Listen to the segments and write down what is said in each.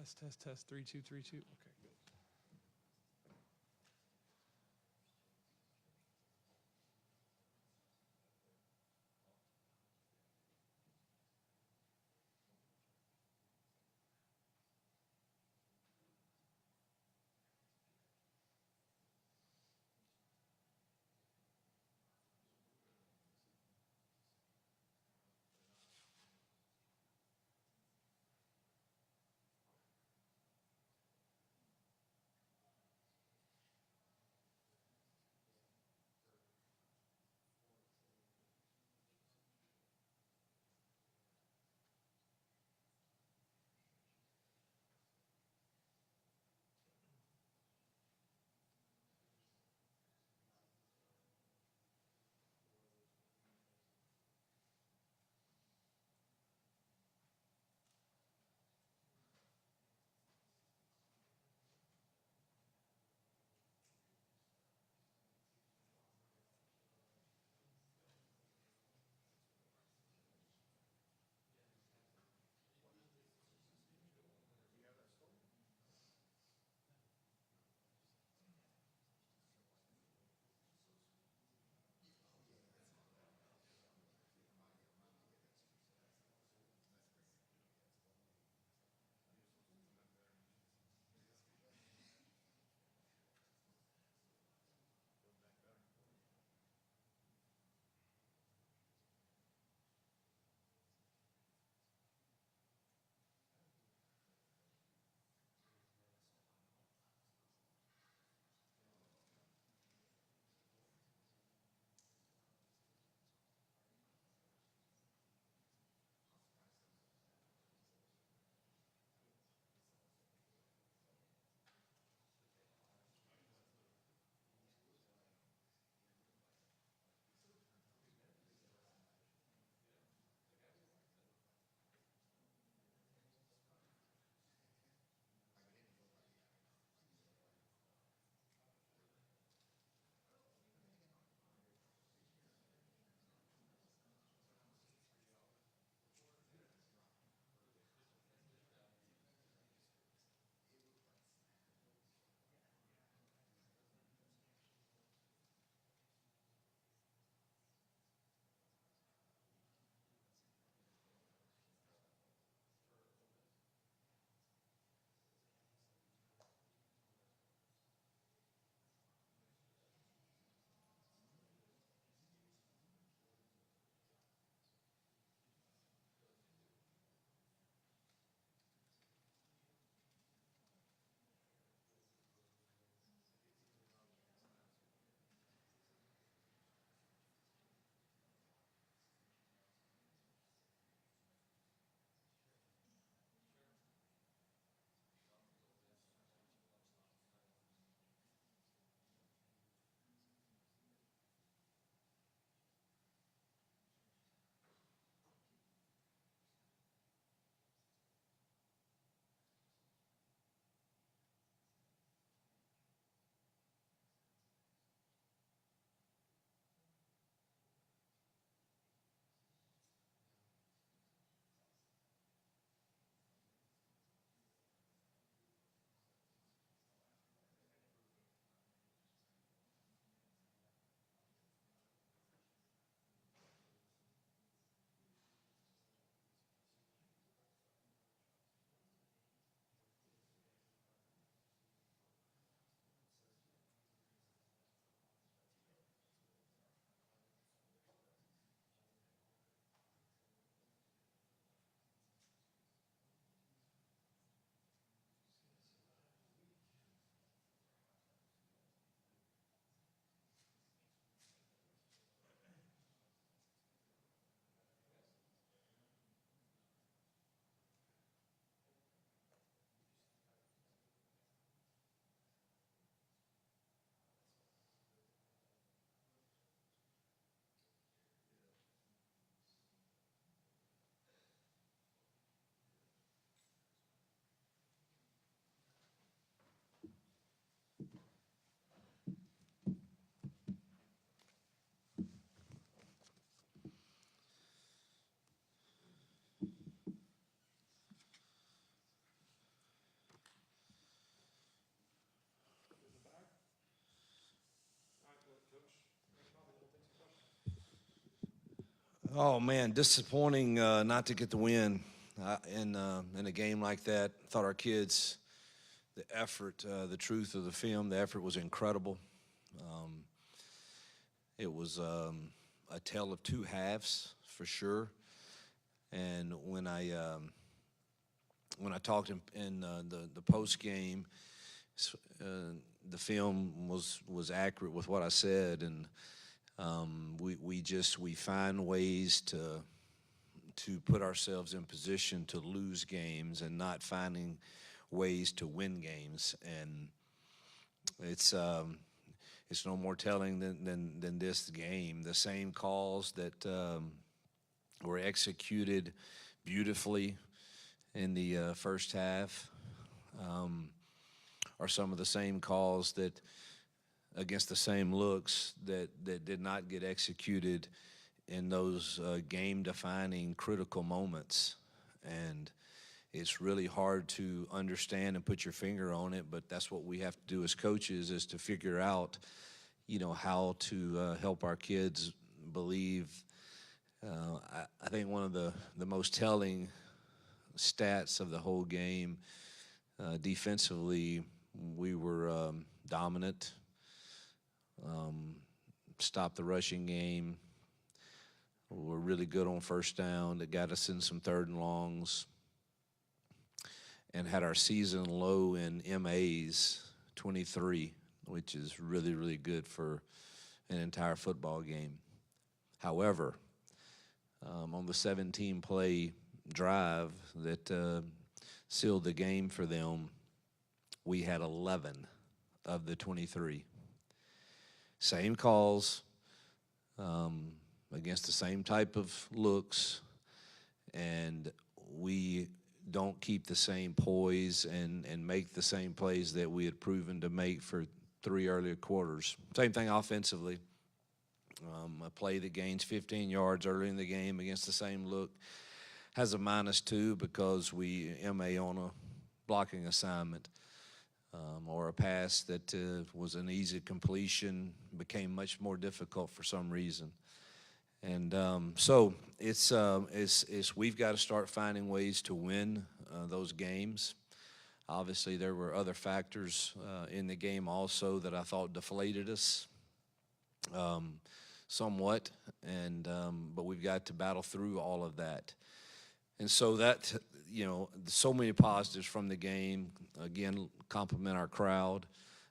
Test, test, test. 3, 2, 3, 2. Okay, good. Oh man, disappointing not to get the win in a game like that. Thought our kids, the effort, the truth of the film, the effort was incredible. Um, it was a tale of two halves for sure. And when I talked in the post game, the film was accurate with what I said, and we find ways to put ourselves in position to lose games and not finding ways to win games, and it's no more telling than this game. The same calls that were executed beautifully in the first half are some of the same calls that against the same looks that did not get executed in those game-defining critical moments. And it's really hard to understand and put your finger on it, but that's what we have to do as coaches, is to figure out, how to help our kids believe. I think one of the most telling stats of the whole game, defensively, we were dominant, stopped the rushing game. We're really good on first down. That got us in some third and longs, and had our season low in MAs, 23, which is really, really good for an entire football game. However, on the 17-play drive that sealed the game for them, we had 11 of the 23. Same calls, against the same type of looks, and we don't keep the same poise and make the same plays that we had proven to make for 3 earlier quarters. Same thing offensively. A play that gains 15 yards early in the game against the same look has a -2 because we MA on a blocking assignment, or a pass that was an easy completion became much more difficult for some reason. And so it's we've got to start finding ways to win those games. Obviously, there were other factors in the game also that I thought deflated us somewhat, and but we've got to battle through all of that. And so that, so many positives from the game. Again, compliment our crowd,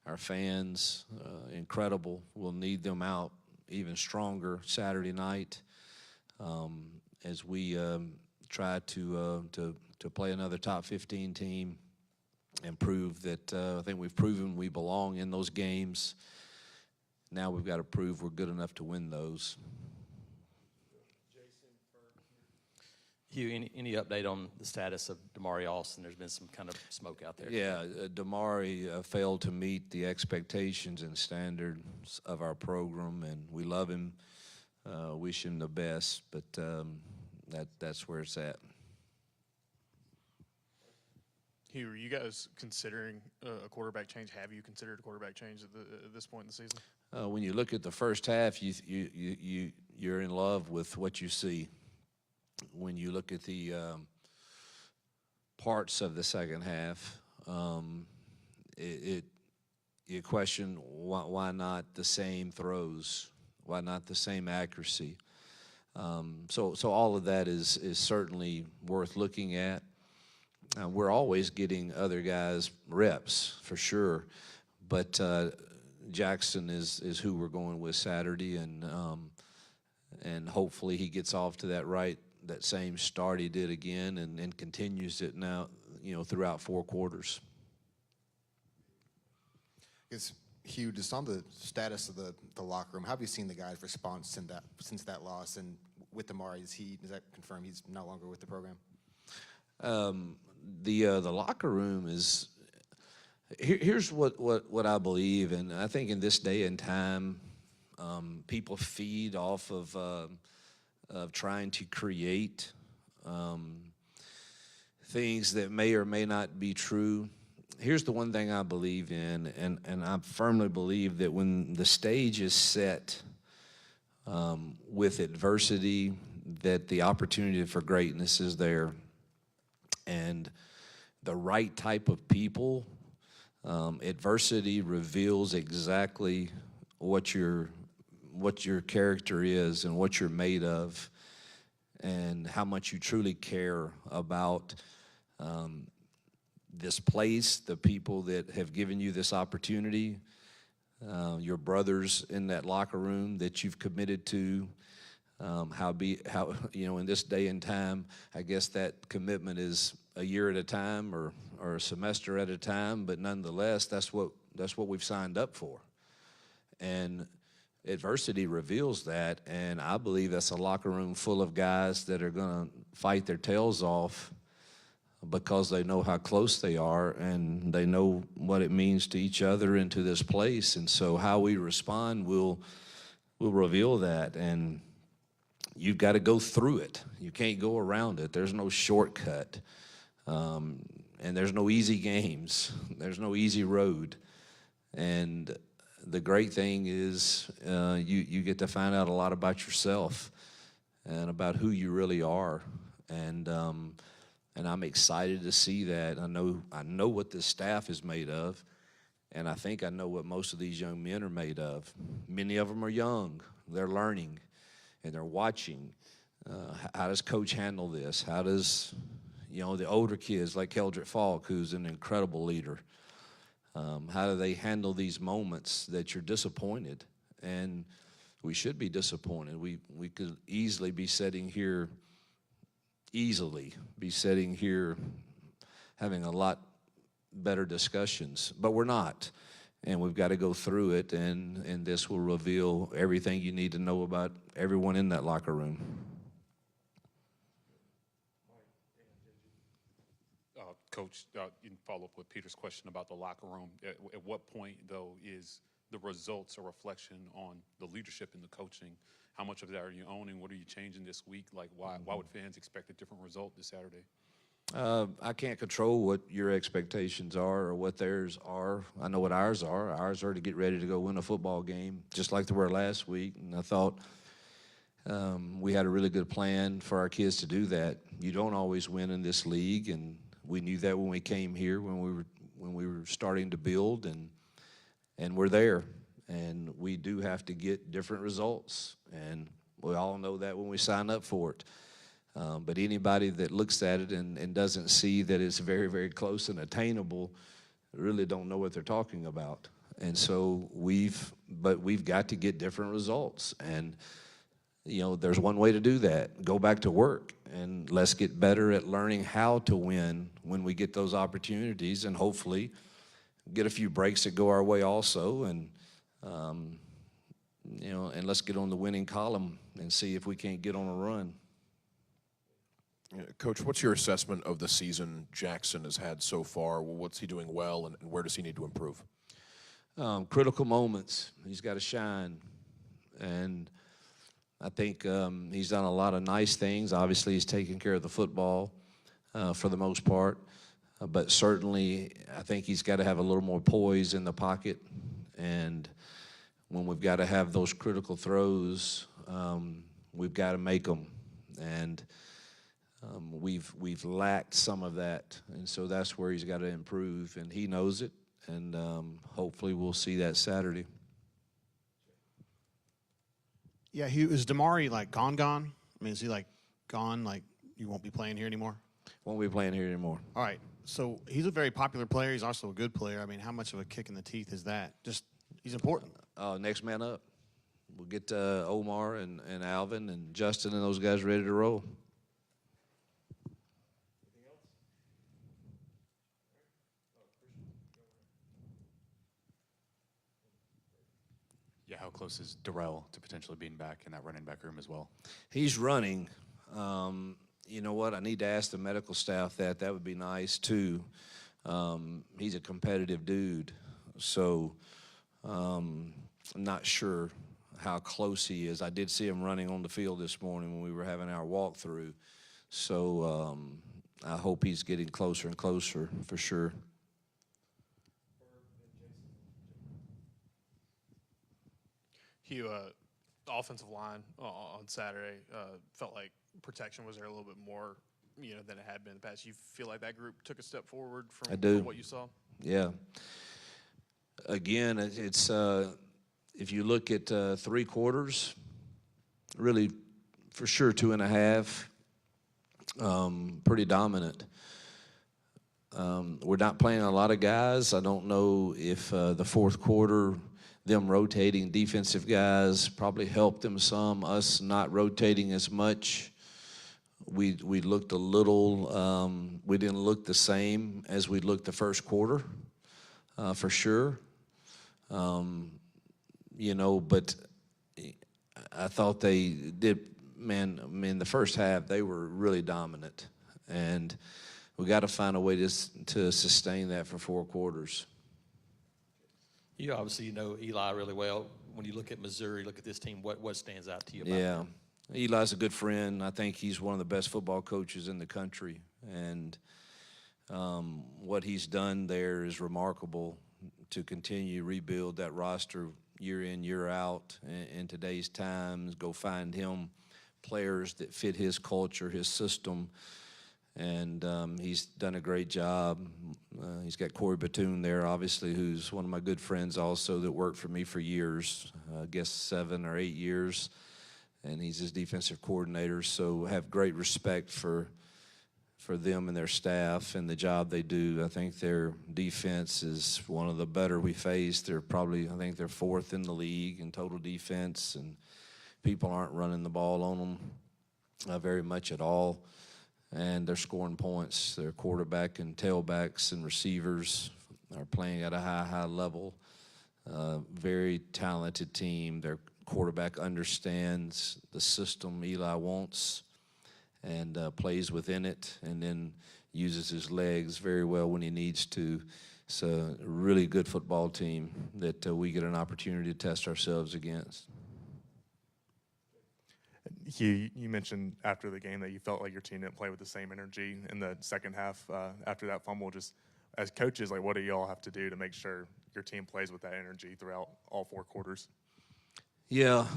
our fans, incredible. We'll need them out even stronger Saturday night as we try to play another top 15 team and prove that I think we've proven we belong in those games. Now we've got to prove we're good enough to win those. Hugh, any update on the status of Damari Austin? There's been some kind of smoke out there. Yeah, Damari failed to meet the expectations and standards of our program, and we love him, wish him the best, but that's where it's at. Hugh, are you guys considering a quarterback change? Have you considered a quarterback change at this point in the season? When you look at the first half, you're in love with what you see. When you look at the parts of the second half, you question why not the same throws, why not the same accuracy. So all of that is certainly worth looking at. We're always getting other guys reps for sure, but Jackson is who we're going with Saturday, and hopefully he gets off to that same start he did again and continues it now, throughout 4 quarters. Hugh, just on the status of the locker room, how have you seen the guys' response since that loss? And with Damari, does that confirm he's no longer with the program? The locker room is here's what I believe, and I think in this day and time, people feed off of trying to create things that may or may not be true. Here's the one thing I believe in, and I firmly believe that when the stage is set with adversity, that the opportunity for greatness is there, and the right type of people. Adversity reveals exactly what your character is and what you're made of, and how much you truly care about this place, the people that have given you this opportunity, your brothers in that locker room that you've committed to. How in this day and time, I guess that commitment is a year at a time or a semester at a time, but nonetheless, that's what we've signed up for. And adversity reveals that, and I believe that's a locker room full of guys that are going to fight their tails off because they know how close they are and they know what it means to each other and to this place. And so how we respond will reveal that, and you've got to go through it. You can't go around it. There's no shortcut, and there's no easy games. There's no easy road. And the great thing is you get to find out a lot about yourself and about who you really are. And I'm excited to see that. I know what this staff is made of, and I think I know what most of these young men are made of. Many of them are young. They're learning, and they're watching. How does Coach handle this? How does, the older kids like Keldrick Falk, who's an incredible leader, how do they handle these moments that you're disappointed? And we should be disappointed. We could easily be sitting here having a lot better discussions, but we're not. And we've got to go through it, and this will reveal everything you need to know about everyone in that locker room. Coach, in follow-up with Peter's question about the locker room, at what point, though, is the results a reflection on the leadership and the coaching? How much of that are you owning? What are you changing this week? Like, why would fans expect a different result this Saturday? I can't control what your expectations are or what theirs are. I know what ours are. Ours are to get ready to go win a football game, just like they were last week. And I thought we had a really good plan for our kids to do that. You don't always win in this league, and we knew that when we came here, when we were starting to build, and we're there. And we do have to get different results, and we all know that when we sign up for it. But anybody that looks at it and doesn't see that it's very, very close and attainable really don't know what they're talking about. And so we've got to get different results. And, there's one way to do that. Go back to work, and let's get better at learning how to win when we get those opportunities, and hopefully get a few breaks that go our way also. And, and let's get on the winning column and see if we can't get on a run. Coach, what's your assessment of the season Jackson has had so far? What's he doing well, and where does he need to improve? Critical moments. He's got to shine. And I think he's done a lot of nice things. Obviously, he's taking care of the football for the most part. But certainly, I think he's got to have a little more poise in the pocket. And when we've got to have those critical throws, we've got to make them. And we've lacked some of that, and so that's where he's got to improve, and he knows it, and hopefully we'll see that Saturday. Yeah, Hugh, is Damari gone? I mean, is he gone, you won't be playing here anymore? Won't be playing here anymore. All right, so he's a very popular player. He's also a good player. I mean, how much of a kick in the teeth is that? Just, he's important. Next man up. We'll get Omar and Alvin and Justin and those guys ready to roll. Yeah, how close is Darrell to potentially being back in that running back room as well? He's running. You know what? I need to ask the medical staff that. That would be nice, too. He's a competitive dude. So I'm not sure how close he is. I did see him running on the field this morning when we were having our walkthrough. So I hope he's getting closer and closer for sure. Hugh, offensive line on Saturday felt like protection was there a little bit more, than it had been in the past. You feel like that group took a step forward I do. from what you saw? Yeah. Again, it's if you look at 3 quarters, really for sure 2.5, pretty dominant. We're not playing a lot of guys. I don't know if the fourth quarter, them rotating defensive guys probably helped them some. Us not rotating as much. We looked a little. We didn't look the same as we looked the first quarter, for sure. But I thought they did. Man, I mean, the first half they were really dominant, and we got to find a way to sustain that for 4 quarters. You obviously know Eli really well. When you look at Missouri, look at this team, what stands out to you about Yeah, them? Eli's a good friend. I think he's one of the best football coaches in the country, and what he's done there is remarkable to continue to rebuild that roster year in, year out in today's times. Go find him players that fit his culture, his system, and he's done a great job. He's got Corey Batoon there, obviously, who's one of my good friends also that worked for me for years, I guess 7 or 8 years, and he's his defensive coordinator. So have great respect for them and their staff and the job they do. I think their defense is one of the better we faced. I think they're 4th in the league in total defense, and people aren't running the ball on them very much at all. And they're scoring points. Their quarterback and tailbacks and receivers are playing at a high level. Very talented team. Their quarterback understands the system Eli wants and plays within it, and then uses his legs very well when he needs to. It's a really good football team that we get an opportunity to test ourselves against. Hugh, you mentioned after the game that you felt like your team didn't play with the same energy in the second half after that fumble. Just as coaches, like, what do y'all have to do to make sure your team plays with that energy throughout all 4 quarters? Yeah,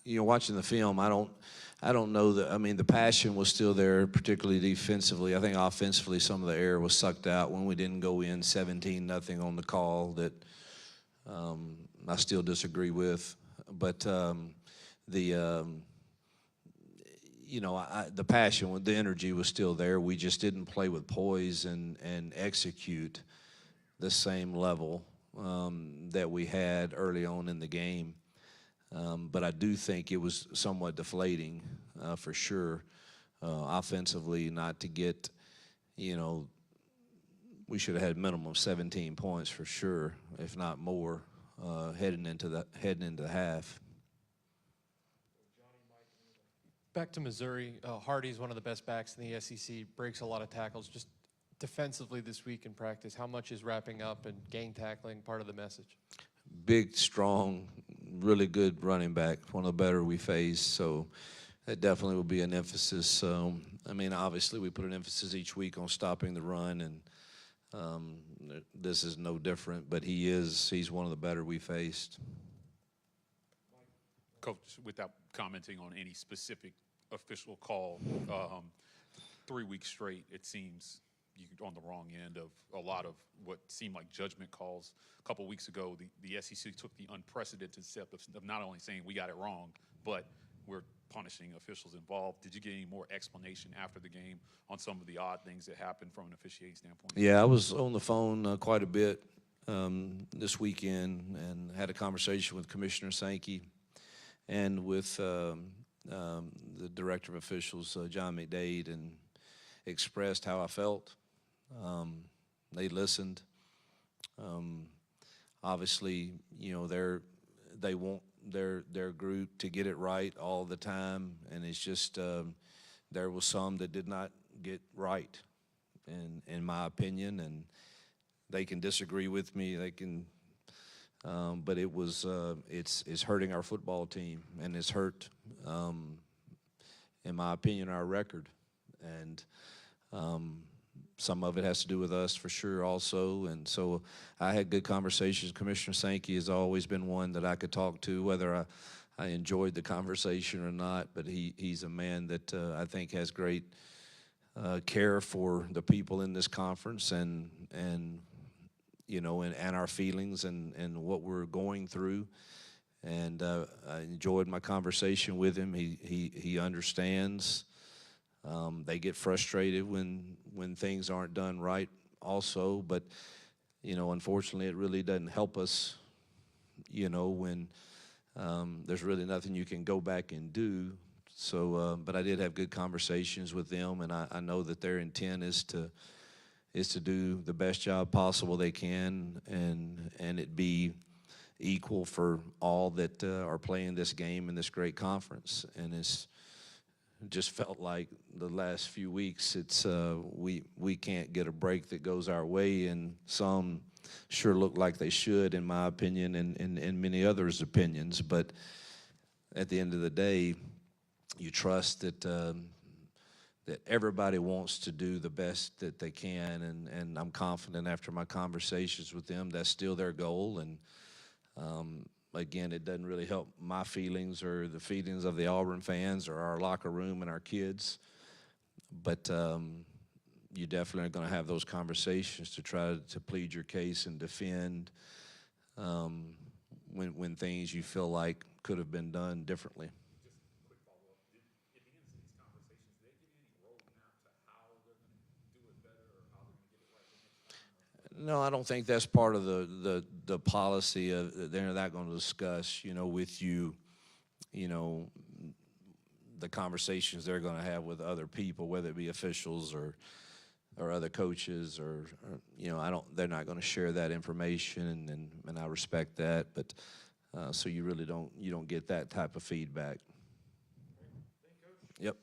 watching the film, I don't know that. I mean, the passion was still there, particularly defensively. I think offensively, some of the air was sucked out when we didn't go in 17-0 on the call. That I still disagree with, but the passion, the energy was still there. We just didn't play with poise and execute the same level that we had early on in the game. But I do think it was somewhat deflating for sure. Offensively, not to get, we should have had minimum 17 points for sure, if not more, heading into the half. Back to Missouri, Hardy's one of the best backs in the SEC, breaks a lot of tackles. Just defensively this week in practice, how much is wrapping up and gang tackling part of the message? Big, strong, really good running back, one of the better we faced. So that definitely will be an emphasis. I mean, obviously we put an emphasis each week on stopping the run, and this is no different. But he's one of the better we faced. Coach, without commenting on any specific official call, 3 weeks straight, it seems you're on the wrong end of a lot of what seemed like judgment calls. A couple weeks ago, the SEC took the unprecedented step of not only saying we got it wrong, but we're punishing officials involved. Did you get any more explanation after the game on some of the odd things that happened from an officiating standpoint? Yeah, I was on the phone quite a bit this weekend and had a conversation with Commissioner Sankey and with the Director of Officials, John McDade, and expressed how I felt. They listened. Obviously, they want their group to get it right all the time, and it's just there was some that did not get right, in my opinion, and they can disagree with me. They can, but it was it's hurting our football team, and it's hurt, in my opinion, our record, and. Some of it has to do with us for sure also. And so I had good conversations. Commissioner Sankey has always been one that I could talk to, whether I enjoyed the conversation or not, but he's a man that I think has great care for the people in this conference and you know, and our feelings and what we're going through. And I enjoyed my conversation with him. He understands. They get frustrated when things aren't done right also, but you know, unfortunately, it really doesn't help us, you know, when there's really nothing you can go back and do. So, but I did have good conversations with them, and I know that their intent is to do the best job possible they can, and it be equal for all that are playing this game in this great conference. And it's just felt like the last few weeks, it's we can't get a break that goes our way, and some sure look like they should, in my opinion, and many others' opinions. But at the end of the day, you trust that that everybody wants to do the best that they can, and I'm confident after my conversations with them that's still their goal. And again, it doesn't really help my feelings or the feelings of the Auburn fans or our locker room and our kids, but you definitely are going to have those conversations to try to plead your case and defend when things you feel like could have been done differently. No, I don't think that's part of the policy of they're not going to discuss, you know, with you, you know, the conversations they're going to have with other people, whether it be officials or other coaches or you know, they're not going to share that information, and I respect that, but so you really don't get that type of feedback. Yep.